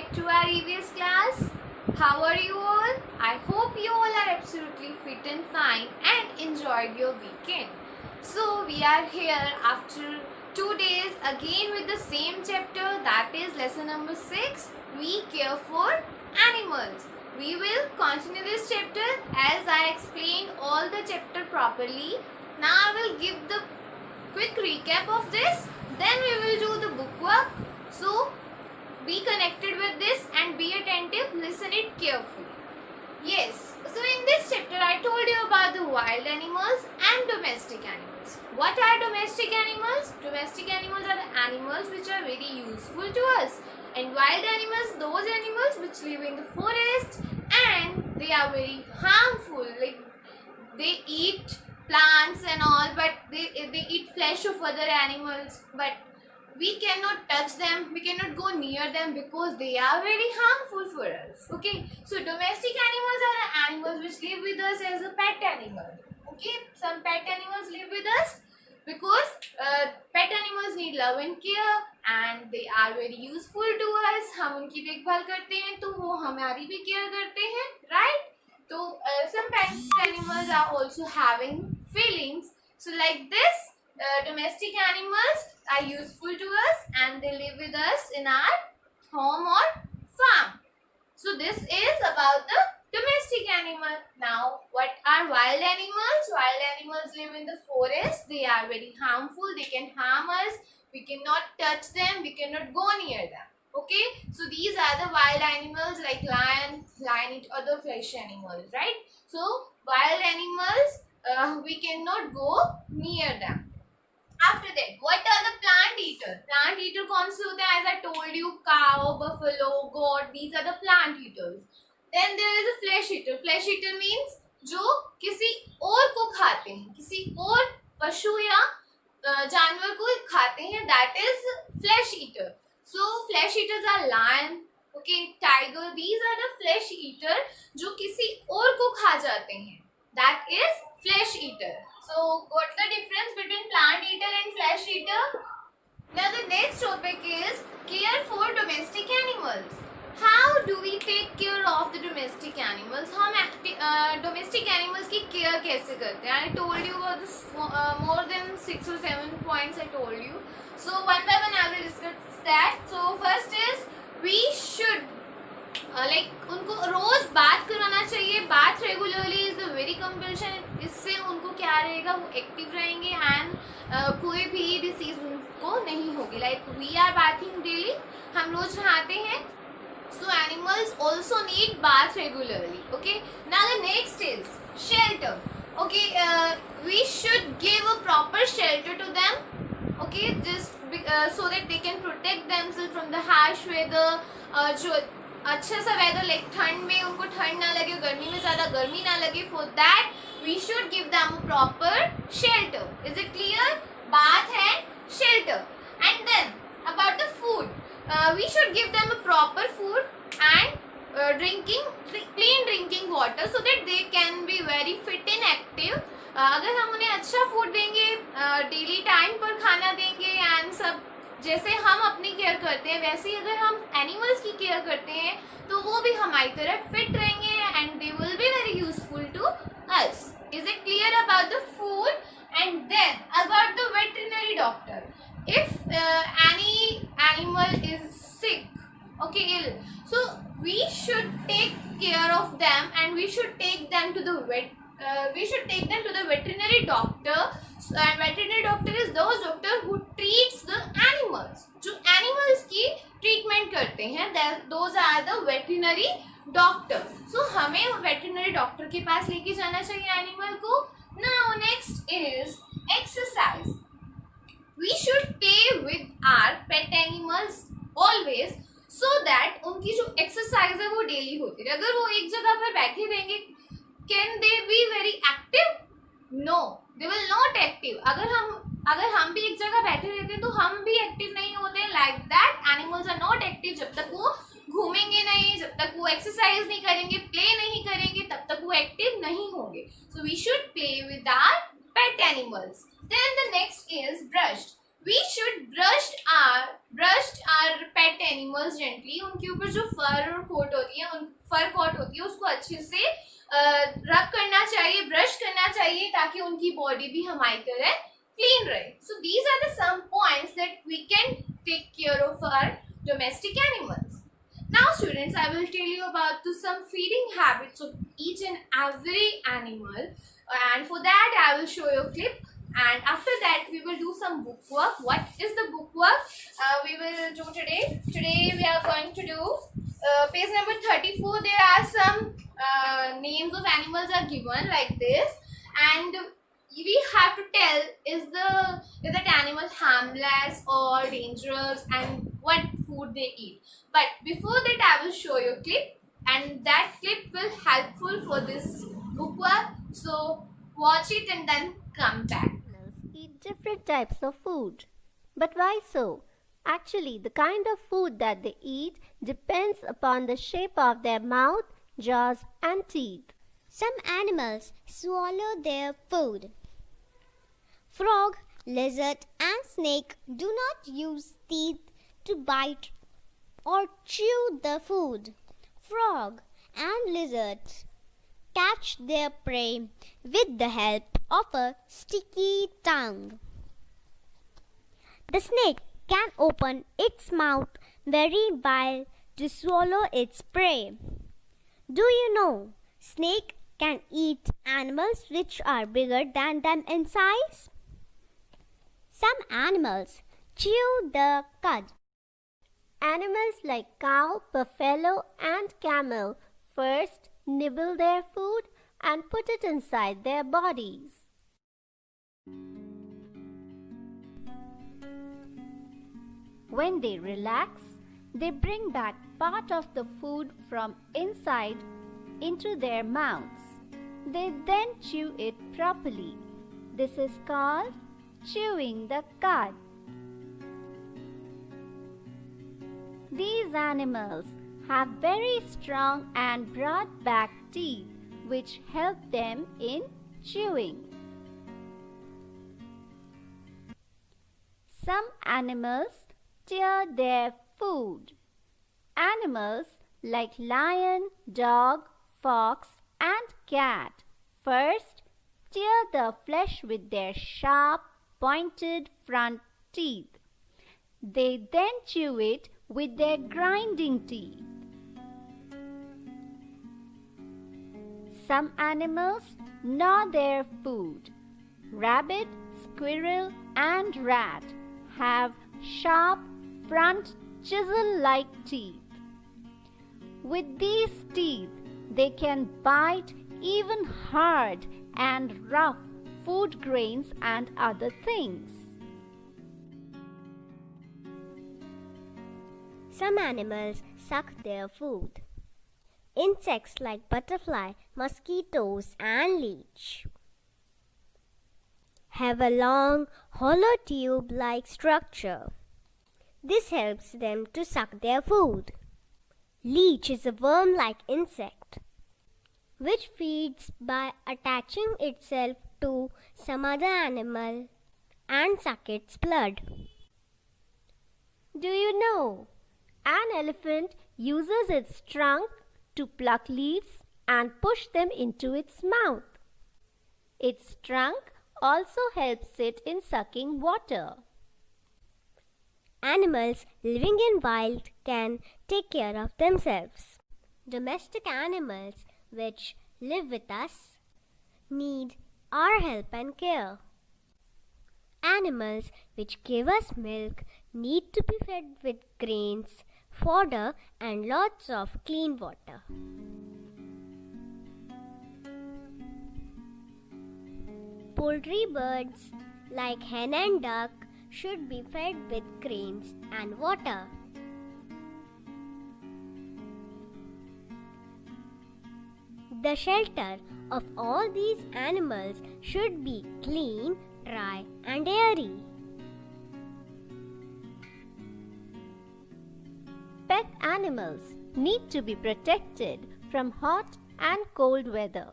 back to our EVS class. How are you all? I hope you all are absolutely fit and fine and enjoyed your weekend. So we are here after 2 days again with the same chapter, that is lesson number 6. We care for animals. We will continue this chapter as I explained all the chapter properly. Now I will give the quick recap of this. Then we will do the book work. So be connected with this and be attentive, listen it carefully. Yes, so in this chapter I told you about the wild animals and domestic animals. What are domestic animals? Domestic animals are the animals which are very useful to us. And wild animals, those animals which live in the forest and they are very harmful. Like they eat plants and all, but they eat flesh of other animals, but we cannot touch them, we cannot go near them because they are very harmful for us. Okay, so domestic animals are the animals which live with us as a pet animal. Okay, some pet animals live with us because pet animals need love and care and they are very useful to us. हम उनकी देखभाल करते हैं तो वो हमारी भी care करते हैं, right? So some pet animals are also having feelings. So like this, domestic animals are useful to us and they live with us in our home or farm. So this is about the domestic animal. Now what are wild animals? Wild animals live in the forest. They are very harmful. They can harm us. We cannot touch them. We cannot go near them. Okay, so these are the wild animals like lion eat other flesh animals, right? So wild animals, we cannot go near them. After that, what are the plant eater? Plant eater कौन से होते हैं? As I told you, cow, buffalo, goat, these are the plant eaters. Then there is a flesh eater. Flesh eater means जो किसी और को खाते हैं, किसी और पशु या जानवर को खाते हैं. That is flesh eater. So flesh eaters are lion, okay, tiger. These are the flesh eater जो किसी और को खा जाते हैं. That is flesh eater. So what's the difference between plant eater and flesh eater? Now the next topic is care for domestic animals. How do we take care of the domestic animals? हम domestic animals की care कैसे करते हैं? I told you about this more than 6 or 7 points I told you. So one by one I will discuss that. So first is we should उनको रोज बात करवाना चाहिए. बात regularly is the very compulsion. इससे उनको क्या रहेगा, वो एक्टिव रहेंगे एंड कोई भी डिसीज उनको नहीं होगी. Like we are bathing daily, हम रोज नहाते हैं. So animals also need bath regularly. Okay. Now the next is shelter. Okay. We should give a proper shelter to them. Okay. Just so that they can protect themselves from the harsh weather. जो अच्छा सा weather like ठंड में उनको ठंड ना लगे, गर्मी में ज़्यादा गर्मी ना लगे. For that we should give them a proper shelter. Is it clear? Bath and shelter. And then about the food, we should give them a proper food and clean drinking water so that they can be very fit and active. अगर हम उन्हें अच्छा food देंगे, daily time पर खाना देंगे and सब जैसे हम अपनी केयर करते हैं वैसे ही अगर हम एनिमल्स की केयर करते हैं तो वो भी हमारी तरह फिट रहेंगे and they will be very useful to us. Is it clear about the food? And then about the veterinary doctor. If any animal is sick, okay, ill, so we should take care of them and we should take them to the veterinary doctor. And veterinary doctor is those doctor who treats the animals, जो animals की treatment करते हैं. Those are the veterinary doctor. So हमें veterinary doctor के पास लेके जाना चाहिए animal को. Now next is exercise. We should play with our pet animals always so that उनकी जो exercise है वो daily होती है. अगर वो एक जगह पर बैठे रहेंगे, can they be very active? No, they will not active. अगर हम भी एक जगह बैठे रहते हैं तो हम भी एक्टिव नहीं होते. Like that, animals are not active. जब तक वो घूमेंगे नहीं, जब तक वो एक्सरसाइज नहीं करेंगे, प्ले नहीं करेंगे, तब तक वो एक्टिव नहीं होंगे. So we should play with our pet animals. Then the next is brushed. We should brush our pet animals gently, उनके ऊपर जो फर और कोट होती है, फर कोट होती है, उसको अच्छे से रब करना चाहिए, ब्रश करना चाहिए, ताकि उनकी बॉडी भी हमारी तरह क्लीन रहे. So these are the some points that we can take care of our domestic animals. Now students, I will tell you about some feeding habits of each and every animal, and for that I will show you a clip, and after that we will do some book work. What is the book work we will do today? Today we are going to do page number 34. There are some names of animals are given like this, and we have to tell is that animal harmless or dangerous and what food they eat. But before that I will show you a clip, and that clip will helpful for this book work. So watch it and then come back. Animals eat different types of food. But why so? Actually, the kind of food that they eat depends upon the shape of their mouth, jaws, and teeth. Some animals swallow their food. Frog, lizard, and snake do not use teeth to bite or chew the food. Frog and lizards catch their prey with the help of a sticky tongue. The snake can open its mouth very wide to swallow its prey. Do you know snake can eat animals which are bigger than them in size? Some animals chew the cud. Animals like cow, buffalo, and camel first nibble their food and put it inside their bodies. When they relax, they bring back part of the food from inside into their mouths. They then chew it properly. This is called chewing the cud. These animals have very strong and broad back teeth which help them in chewing. Some animals tear their food. Animals like lion, dog, fox, and cat first tear the flesh with their sharp, pointed front teeth. They then chew it with their grinding teeth. Some animals gnaw their food. Rabbit, squirrel, and rat have sharp front chisel-like teeth. With these teeth, they can bite even hard and rough food grains and other things. Some animals suck their food. Insects like butterfly, mosquitoes, and leech have a long, hollow tube-like structure. This helps them to suck their food. Leech is a worm-like insect which feeds by attaching itself to some other animal and suck its blood. Do you know? An elephant uses its trunk to pluck leaves and push them into its mouth. Its trunk also helps it in sucking water. Animals living in wild can take care of themselves. Domestic animals which live with us need our help and care. Animals which give us milk need to be fed with grains, fodder, and lots of clean water. Poultry birds like hen and duck should be fed with grains and water. The shelter of all these animals should be clean, dry, and airy. Pet animals need to be protected from hot and cold weather.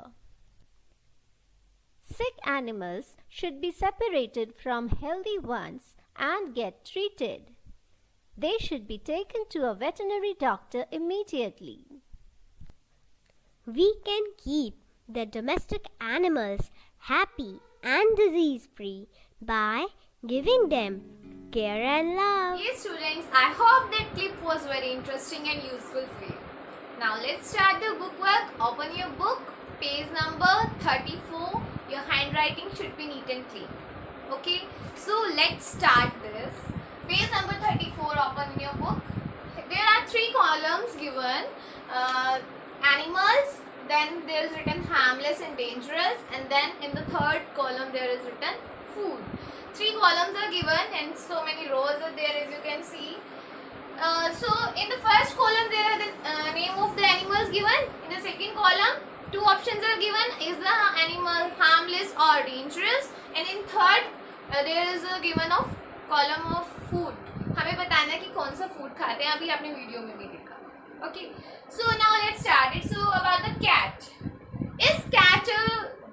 Sick animals should be separated from healthy ones and get treated. they should be taken to a veterinary doctor immediately. We can keep the domestic animals happy and disease-free by giving them care and love. Yes, students, I hope that clip was very interesting and useful for you. Now let's start the book work. Open your book, page number 34. Your handwriting should be neat and clean. Okay, so let's start this. Page number 34, open in your book. There are 3 columns given. Animals, then there is written harmless and dangerous, and then in the 3rd column there is written food. 3 columns are given and so many rows are there, as you can see. So in the first column there are the name of the animals given. In the second column 2 options are given, is the animal harmless or dangerous, and in third there is a given of column of food. हमें बताना है कि कौन सा food खाते हैं, अभी आपने वीडियो में भी देखा. Okay, so now let's start it. So about the cat. Is cat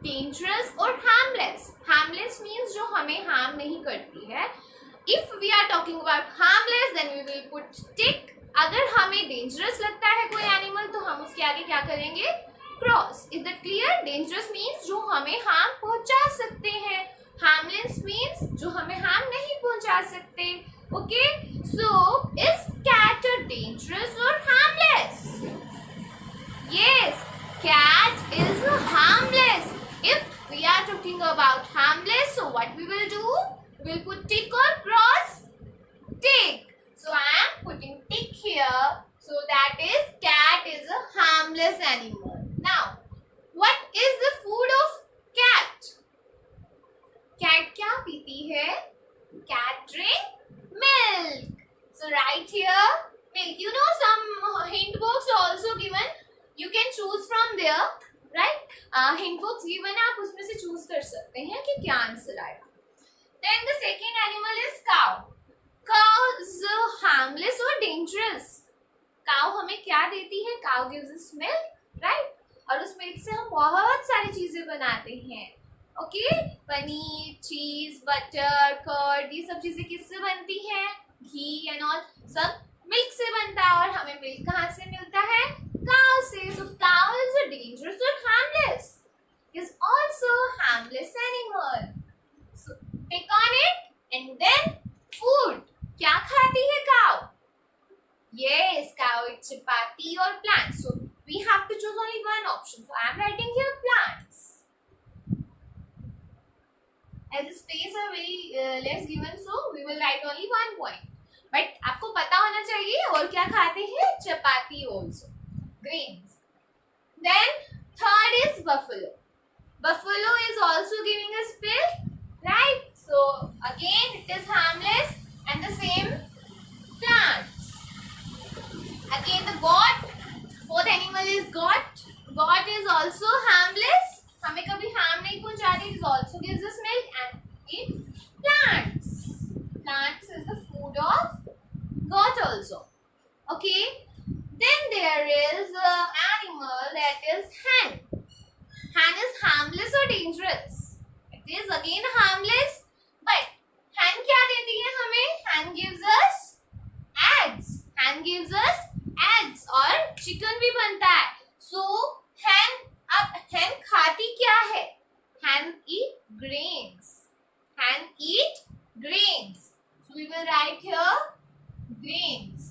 dangerous or harmless? Harmless means जो हमें harm नहीं करती है. If we are talking about harmless, then we will put tick. अगर हमें dangerous लगता है कोई animal, तो हम उसके आगे क्या करेंगे? Cross. Is that clear? Dangerous means जो हमें harm पहुंचा सकते हैं. Harmless means जो हमें harm नहीं पहुंचा सकते. Okay? So, is cat dangerous or harmless? Yes, cat is harmless. If we are talking about harmless, so what we will do? We will put tick or cross? Tick. So I am putting tick here. So that is cat is a harmless animal. Now, what is the food of cat? Cat क्या पीती है? Cat drink milk. So right here, milk. You know some hint box also given. You can choose from there, right? Hint box given है, आप उसमें से choose कर सकते हैं कि क्या आंसर आएगा. Then the second animal is cow. Cow is harmless or dangerous? Cow हमें क्या देती है? Cow gives us milk, right? और उस मिल्क से हम बहुत सारी चीजें बनाते हैं. ओके, पनीर, चीज, बटर, कर्ड, ये सब चीजें किससे बनती हैं? घी एंड ऑल सब मिल्क से बनता है. और हमें मिल्क कहाँ से मिलता है? काउ से. So cow is a dangerous or harmless? Is also harmless animal. So pick on it and then food. क्या खाती है cow? Yes, cow eats chapati or plants. So we have to choose only one option. So I am writing here plants. As the space are very less given, so we will write only 1 point. But आपको पता होना चाहिए और क्या खाते हैं? चपाती also. Grains. Then third is buffalo. Buffalo is also giving us milk, right? So again it is harmless and the same plants. Again the goat. Fourth animal is goat. Goat is also harmless. हमें कभी harm नहीं पहुंचाती. It also gives us milk and eat plants. Plants is the food of goat also. Okay. Then there is an animal that is hen. Hen is harmless or dangerous? It is again harmless, but hen क्या देती है हमें? Hen gives us eggs. Hen gives us eggs और chicken भी बनता है. So hen, अब hen खाती क्या है? Hen eat grains. Hen eat grains. So we will write here grains.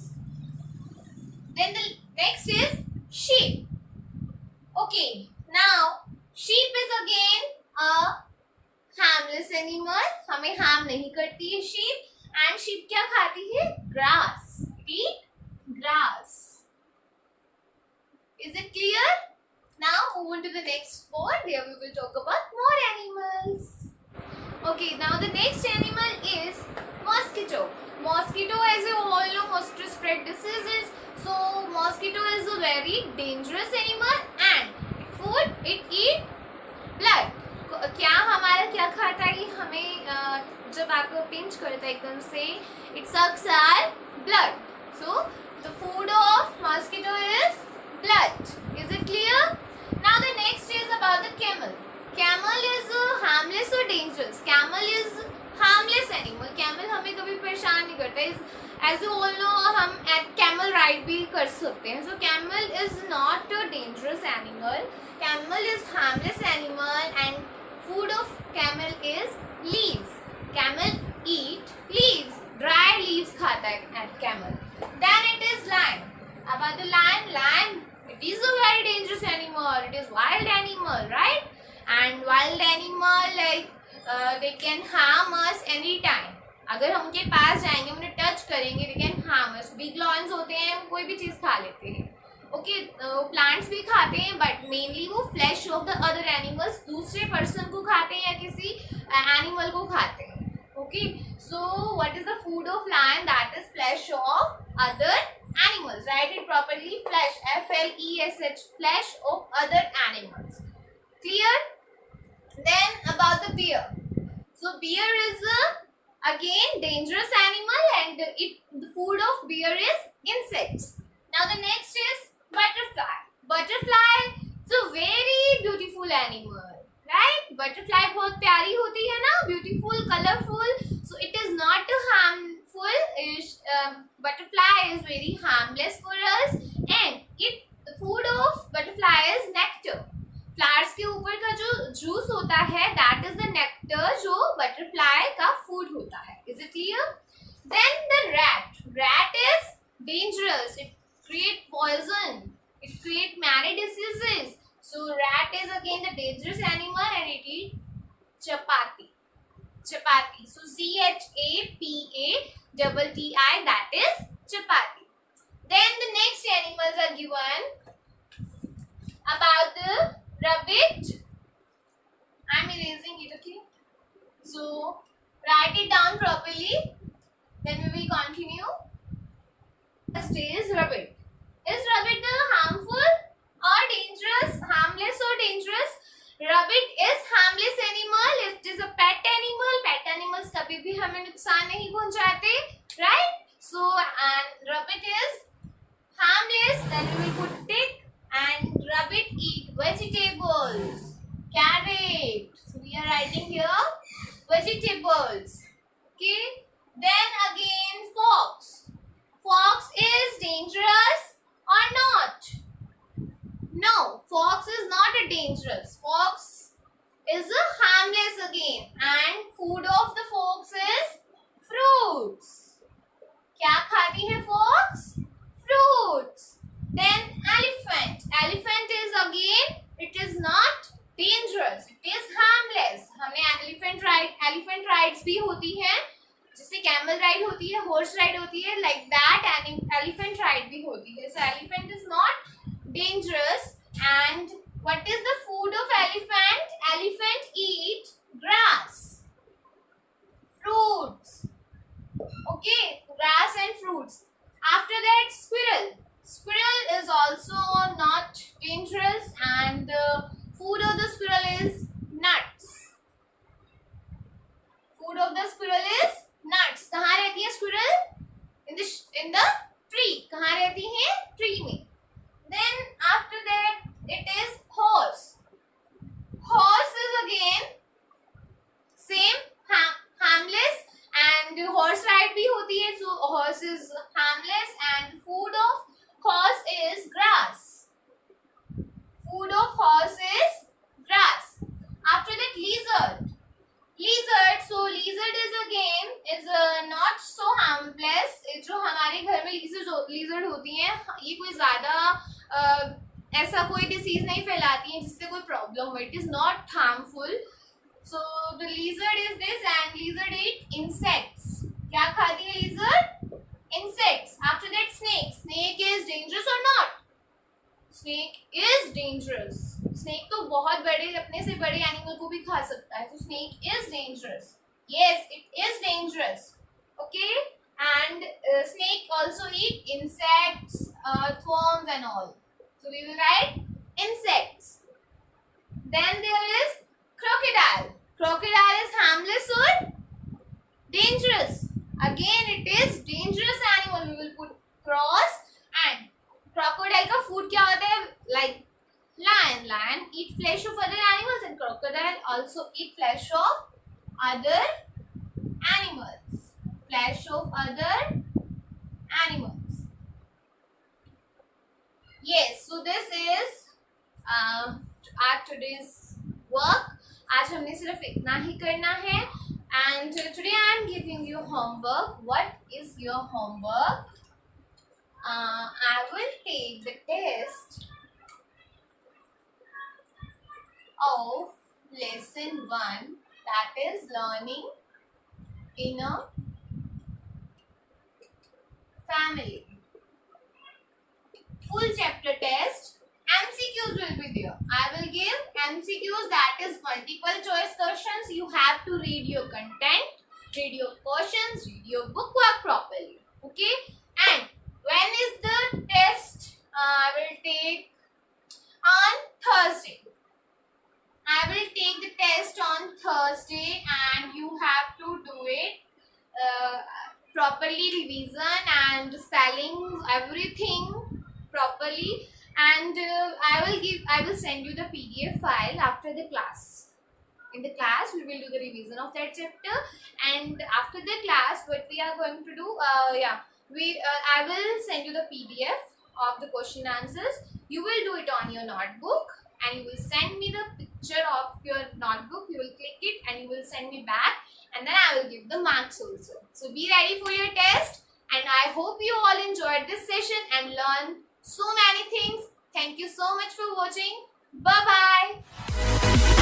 Then the next is sheep. Okay, now sheep is again a harmless animal. हमें harm नहीं करती है sheep. And sheep क्या खाती है? Grass. Eat grass. Is it clear? Now move on to the next board. There we will talk about more animals. Okay, now the next animal is mosquito. Mosquito, as you all know, mosquito spread diseases. So mosquito is a very dangerous animal and food it eat blood. क्या हमारा क्या खाता है? हमें जब आपको pinch करता है एकदम से, it sucks our blood. So the food of mosquito is blood. Is it clear? Now the next is about the camel. Camel is harmless or dangerous? Camel is harmless animal. Camel हमें कभी परेशान नहीं करता. As you all know, ride भी कर सकते हैं. So camel is not a dangerous animal. Camel is harmless animal and food of camel is leaves. Camel eat leaves. Dry leaves खाता है camel. Then it is lion. About the lion, it is a very dangerous animal. It is wild animal, right? And wild animal they can harm us anytime. अगर हम उनके पास जाएंगे, उन्हें touch करेंगे, they can harm us. Big lions होते हैं, कोई भी चीज़ खा लेते हैं. Okay, plants भी खाते हैं, but mainly वो flesh of the other animals दूसरे person को खाते हैं या किसी animal को खाते हैं. Okay, so what is the food of lion? That is flesh of other animals. Write it properly. Flesh, F-L-E-S-H, flesh of other animals. Clear? Then about the bear. So bear is again dangerous animal, and the food of bear is insects. Now the next is butterfly. Butterfly is a very beautiful animal. Right? Butterfly बहुत प्यारी होती है ना, beautiful, colorful. So it is not harmful. Butterfly is very harmless for us, and the food of butterfly is nectar. Flowers के ऊपर का जो juice होता है, that is the nectar जो butterfly का food होता है. Is it clear? Then the rat. Rat is dangerous. It create poison. It create many diseases. So rat is again the dangerous animal, and it eats chapati. Chapati. So C-H-A-P-A-T-T-I, that is chapati. Then the next animals are given about the rabbit. I'm erasing it, okay? So write it down properly. Then we will continue. First is rabbit. Is rabbit harmful or dangerous? Harmless or dangerous? Rabbit is harmless animal. It is a pet animal. Pet animals कभी भी हमें नुकसान नहीं पहुंचाते, right? So and rabbit is harmless. Then we will put tick. And rabbit eat vegetables, carrot. So we are writing here vegetables. Okay. Then again fox. Fox is dangerous or not? No, fox is not a dangerous. Fox is a harmless again, and food of the fox is fruits. क्या खाती है fox? Fruits. Then elephant. Elephant is again, it is not dangerous. It is harmless. हमें elephant rides भी होती है, जिससे camel ride होती है, horse ride होती है, like that, and elephant ride भी होती है. So elephant is not dangerous. And what is the food of elephant? Elephant eat grass, fruits. Okay, grass and fruits. After that, squirrel. Squirrel is also not dangerous, and the food of the squirrel is nuts. Food of the squirrel is nuts. कहाँ रहती है squirrel? In the tree. कहाँ रहती है? Tree में. Then after that it is horse. Horse is again same harmless, and horse ride भी होती है. So horse is harmless, and food of horse is grass. Food of horse is grass. After that lizard. Lizard. So lizard is again is not so harmless. जो हमारे घर में lizard होती हैं, ये कोई ज़्यादा ऐसा कोई डिसीज नहीं फैलाती हैं जिससे कोई प्रॉब्लम हो. It is not harmful. So the lizard is this, and lizard eat insects. क्या खाती है lizard? Insects. After that snake. Snake is dangerous or not? Snake is dangerous. Snake तो बहुत बड़े, अपने से बड़े एनिमल को भी खा सकता है. So snake is dangerous. Yes, it is dangerous. Okay, and snake also eat insects, worms and all. So we will write insects. Then there is crocodile. Crocodile is harmless or dangerous? Again, it is dangerous animal. We will put cross. And crocodile का food क्या होता है? Like lion. Lion eat flesh of other animals, and crocodile also eat flesh of other animals. Flesh of other animals. Yes, so this is our today's work. आज हमने सिर्फ इतना ही करना है. And today I am giving you homework. What is your homework? I will take the test of lesson 1, that is learning in a family. Full chapter test. MCQs will be there. I will give MCQs, that is multiple choice questions. You have to read your content, read your questions, read your bookwork properly. Okay? And when is the test? I will take on Thursday. I will take the test on Thursday and you have to do it properly, revision and spelling everything properly. And I will send you the PDF file after the class. In the class, we will do the revision of that chapter, and after the class, what we are going to do, I will send you the PDF of the question answers. You will do it on your notebook, and you will send me the picture of your notebook. You will click it, and you will send me back, and then I will give the marks also. So be ready for your test, and I hope you all enjoyed this session and learned so many things. Thank you so much for watching. Bye bye.